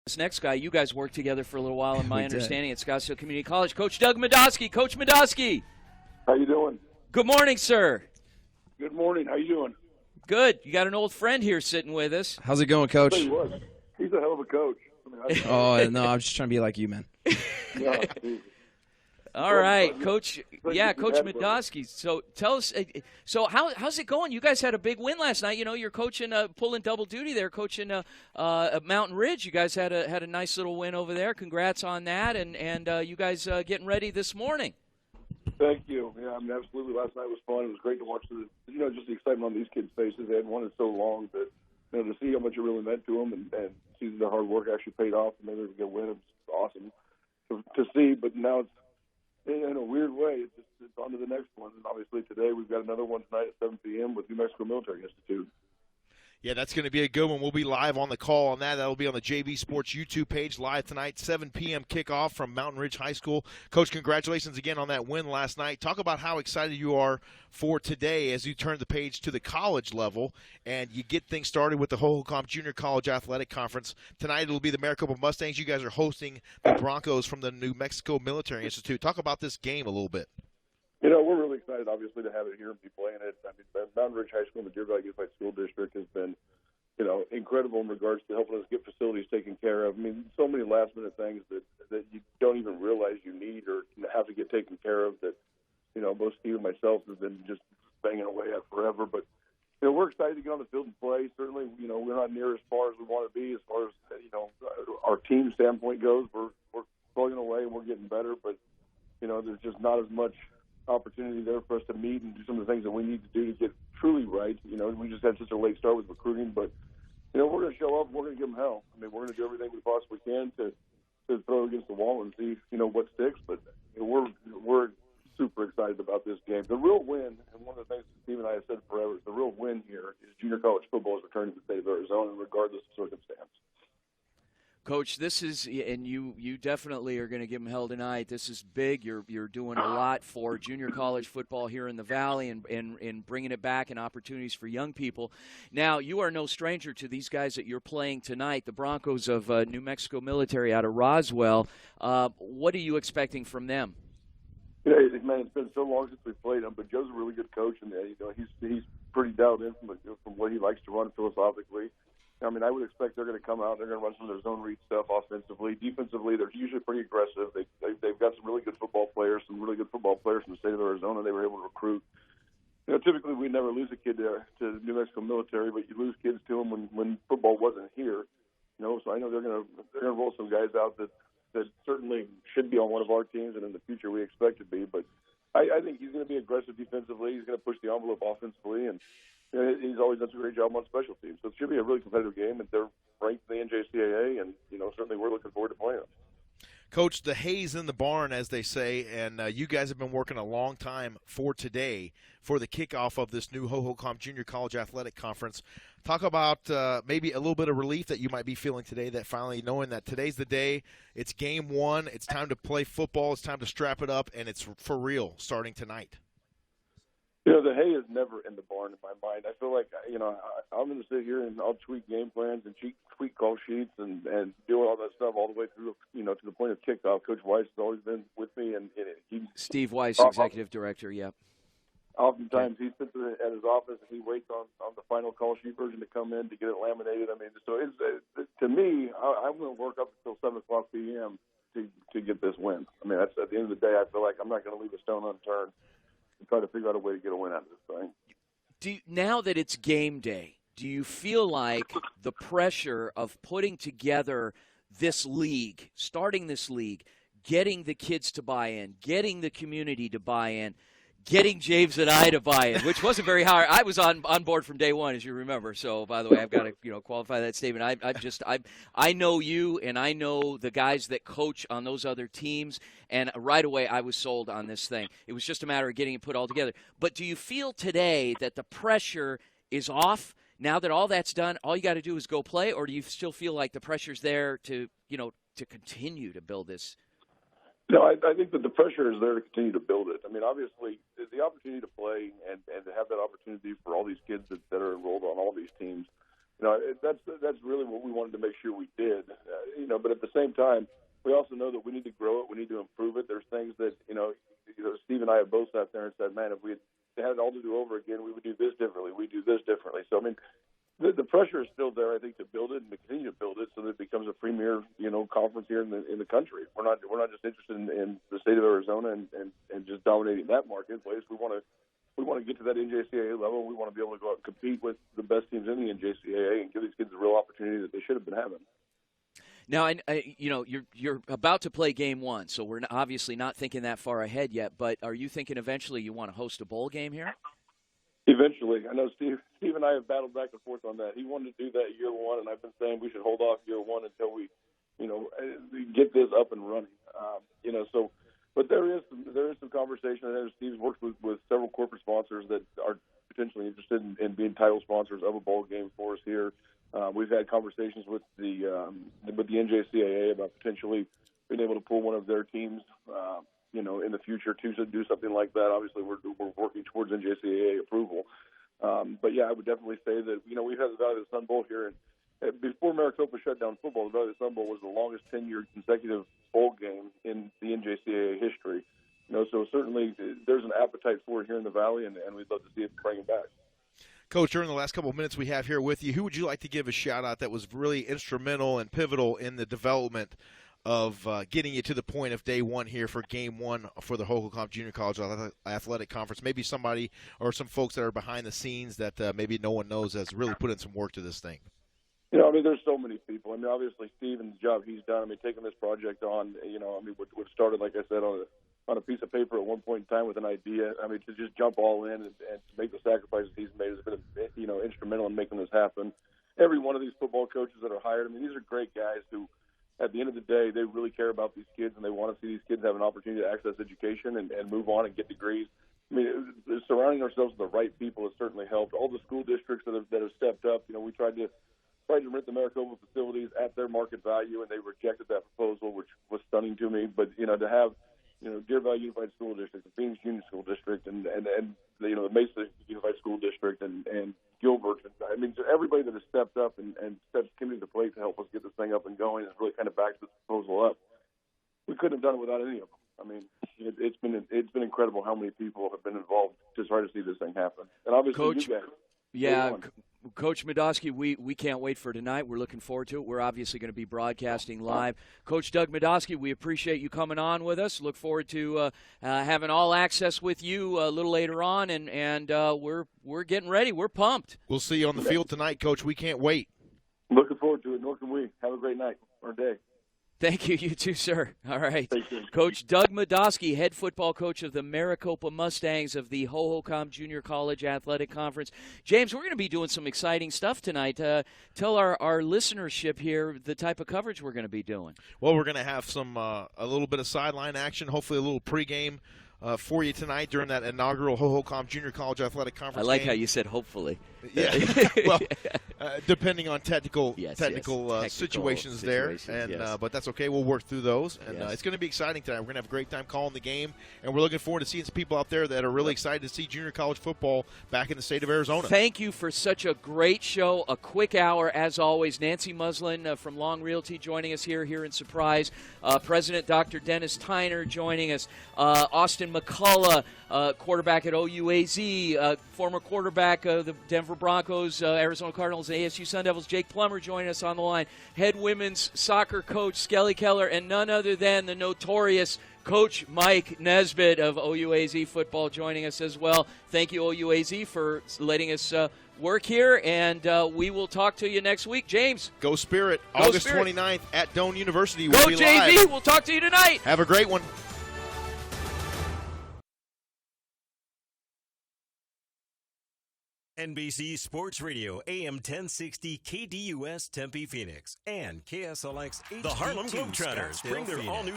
This next guy, you guys worked together for a little while, in my understanding, at Scottsdale Community College. Coach Doug Madoski. Coach Madoski. How you doing? Good morning, sir. Good morning. How you doing? Good. You got an old friend here sitting with us. How's it going, Coach? He's a hell of a coach. Oh, no, I'm just trying to be like you, man. Yeah, All right, Coach. Yeah, Coach Madoski. So tell us. So how's it going? You guys had a big win last night. You know, you're coaching, pulling double duty there, coaching Mountain Ridge. You guys had a nice little win over there. Congrats on that, and you guys getting ready this morning. Thank you. Yeah, I mean, absolutely. Last night was fun. It was great to watch just the excitement on these kids' faces. They hadn't won it so long that to see how much it really meant to them and see their hard work actually paid off and they were able to get a win. It was awesome to see. But now it's in a weird way. It's on to the next one. And obviously today we've got another one tonight at 7 p.m. with New Mexico Military Institute. Yeah, that's going to be a good one. We'll be live on the call on that. That'll be on the JV Sports YouTube page live tonight, 7 p.m. kickoff from Mountain Ridge High School. Coach, congratulations again on that win last night. Talk about how excited you are for today as you turn the page to the college level and you get things started with the Hohokam Junior College Athletic Conference. Tonight it'll be the Maricopa Mustangs. You guys are hosting the Broncos from the New Mexico Military Institute. Talk about this game a little bit. We're really excited, obviously, to have it here and be playing it. I mean, Mountain Ridge High School in the Deer Valley Unified School District has been, incredible in regards to helping us get facilities taken care of. I mean, so many last-minute things that you don't even realize you need or have to get taken care of that, both Steve and myself have been just banging away at forever. But, we're excited to get on the field and play. Certainly, we're not near as far as we want to be as far as, our team standpoint goes. We're plugging away and we're getting better, but, there's just not as much opportunity there for us to meet and do some of the things that we need to do to get truly right. We just had such a late start with recruiting, but we're going to show up and we're going to give them hell. I mean, we're going to do everything we possibly can to throw against the wall and see what sticks. But we're super excited about this game. The real win, and one of the things that Steve and I have said forever, is the real win here is junior college football is returning to the state of Arizona, regardless of circumstance. Coach, this is, and you definitely are going to give them hell tonight. This is big. You're doing a lot for junior college football here in the Valley and bringing it back and opportunities for young people. Now, you are no stranger to these guys that you're playing tonight, the Broncos of New Mexico Military out of Roswell. What are you expecting from them? Man, it's been so long since we played him, but Joe's a really good coach, and he's pretty dialed in from what he likes to run philosophically. I mean, I would expect they're going to come out. They're going to run some of their zone read stuff offensively. Defensively, they're usually pretty aggressive. They've got some really good football players, from the state of Arizona. They were able to recruit. Typically we never lose a kid to New Mexico Military, but you lose kids to them when football wasn't here. So I know they're going to roll some guys out that certainly should be on one of our teams, and in the future we expect to be. But I think he's going to be aggressive defensively. He's going to push the envelope offensively, and he's always done a great job on special teams. So it should be a really competitive game, and they're ranked in the HJCAC, and certainly we're looking forward to playing them. Coach, the hay's in the barn, as they say, and you guys have been working a long time for today for the kickoff of this new Hohokam Junior College Athletic Conference. Talk about maybe a little bit of relief that you might be feeling today, that finally knowing that today's the day, it's game one, it's time to play football, it's time to strap it up, and it's for real starting tonight. The hay is never in the barn in my mind. I feel like, I'm going to sit here and I'll tweak game plans and tweak call sheets and do all that stuff all the way through, to the point of kickoff. Coach Weiss has always been with me. And Steve Weiss, executive director, yep. Oftentimes he sits at his office and he waits on the final call sheet version to come in to get it laminated. I mean, so to me, I'm going to work up until 7 o'clock p.m. to get this win. I mean, that's at the end of the day, I feel like I'm not going to leave a stone unturned and try to figure out a way to get a win out of this thing. Now that it's game day, do you feel like the pressure of putting together this league, starting this league, getting the kids to buy in, getting the community to buy in, getting James and I to buy in, which wasn't very hard. I was on board from day one, as you remember. So, by the way, I've got to qualify that statement. I know you, and I know the guys that coach on those other teams, and right away I was sold on this thing. It was just a matter of getting it put all together. But do you feel today that the pressure is off now that all that's done? All you got to do is go play, or do you still feel like the pressure's there to continue to build this? No, I think that the pressure is there to continue to build it. I mean, obviously, the opportunity to play and to have that opportunity for all these kids that are enrolled on all these teams, That's really what we wanted to make sure we did. But at the same time, we also know that we need to grow it. We need to improve it. There's things that Steve and I have both sat there and said, man, if we had it all to do over again, we would do this differently. We do this differently. So I mean, the pressure is still there, I think, to build it and to continue to build it so that it becomes a premier, conference here in the country. We're not just interested in the state of Arizona and just dominating that marketplace. We want to get to that NJCAA level. We want to be able to go out and compete with the best teams in the NJCAA and give these kids a real opportunity that they should have been having. Now, you're about to play game one, so we're obviously not thinking that far ahead yet. But are you thinking eventually you want to host a bowl game here? Eventually. I know Steve and I have battled back and forth on that. He wanted to do that year one, and I've been saying we should hold off year one until we, get this up and running. But there is some conversation. I know Steve's worked with several corporate sponsors that are potentially interested in being title sponsors of a bowl game for us here. We've had conversations with the NJCAA about potentially being able to pull one of their teams, in the future to do something like that. Obviously, we're working towards NJCAA approval. But yeah, I would definitely say that we've had the Valley of the Sun Bowl here, and before Maricopa shut down football, the Valley of the Sun Bowl was the longest 10-year consecutive bowl game in the NJCAA history. So certainly there's an appetite for it here in the Valley, and we'd love to see it bring it back. Coach, during the last couple of minutes we have here with you, who would you like to give a shout-out that was really instrumental and pivotal in the development of getting you to the point of day one here for game one for the HJCAC Junior College Athletic Conference? Maybe somebody or some folks that are behind the scenes that maybe no one knows has really put in some work to this thing. There's so many people. Obviously, Steve and the job he's done, taking this project on, what started, like I said, on a piece of paper at one point in time with an idea. To just jump all in and to make the sacrifices he's made has been, instrumental in making this happen. Every one of these football coaches that are hired, these are great guys who, at the end of the day, they really care about these kids and they want to see these kids have an opportunity to access education and move on and get degrees. Surrounding ourselves with the right people has certainly helped. All the school districts that have stepped up, we tried to rent the Maricopa facilities at their market value, and they rejected that proposal, which was stunning to me. But, to have, Deer Valley Unified School District, the Phoenix Union School District, and the Mesa Unified School District, and Gilbert. Everybody that has stepped up and steps came to the plate to help us get this thing up and going has really kind of backed this proposal up. We couldn't have done it without any of them. It's been incredible how many people have been involved to try to see this thing happen. And obviously, Coach, you guys. Yeah, Coach Madoski, we can't wait for tonight. We're looking forward to it. We're obviously going to be broadcasting live. Coach Doug Madoski, we appreciate you coming on with us. Look forward to having all access with you a little later on, and we're getting ready. We're pumped. We'll see you on the field tonight, Coach. We can't wait. Looking forward to it. Nor can we. Have a great night or day. Thank you. You too, sir. All right. Thank you. Coach Doug Madoski, head football coach of the Maricopa Mustangs of the HJCAC Junior College Athletic Conference. James, we're going to be doing some exciting stuff tonight. Tell our listenership here the type of coverage we're going to be doing. Well, we're going to have some a little bit of sideline action, hopefully a little pregame for you tonight during that inaugural HJCAC Junior College Athletic Conference. I like game. how you said hopefully. Yeah. Well, depending on technical situations there, and but that's okay. We'll work through those, and Yes. it's going to be exciting tonight. We're going to have a great time calling the game, and we're looking forward to seeing some people out there that are really excited to see junior college football back in the state of Arizona. Thank you for such a great show, a quick hour as always. Nancy Muslin from Long Realty joining us here in Surprise. President Dr. Dennis Tyner joining us. Austin McCullough, quarterback at OUAZ, former quarterback of the Denver Broncos, Arizona Cardinals, and ASU Sun Devils. Jake Plummer joining us on the line. Head women's soccer coach Skelly Keller, and none other than the notorious Coach Mike Nesbitt of OUAZ football joining us as well. Thank you, OUAZ, for letting us work here, and we will talk to you next week. James. Go Spirit. Go August Spirit. 29th at Doane University. Go We'll be JV. live. We'll talk to you tonight. Have a great one. NBC Sports Radio, AM 1060 KDUS Tempe Phoenix, and KSLX HD2 The Harlem Globetrotters Scottsdale, bring their Phoenix. all-new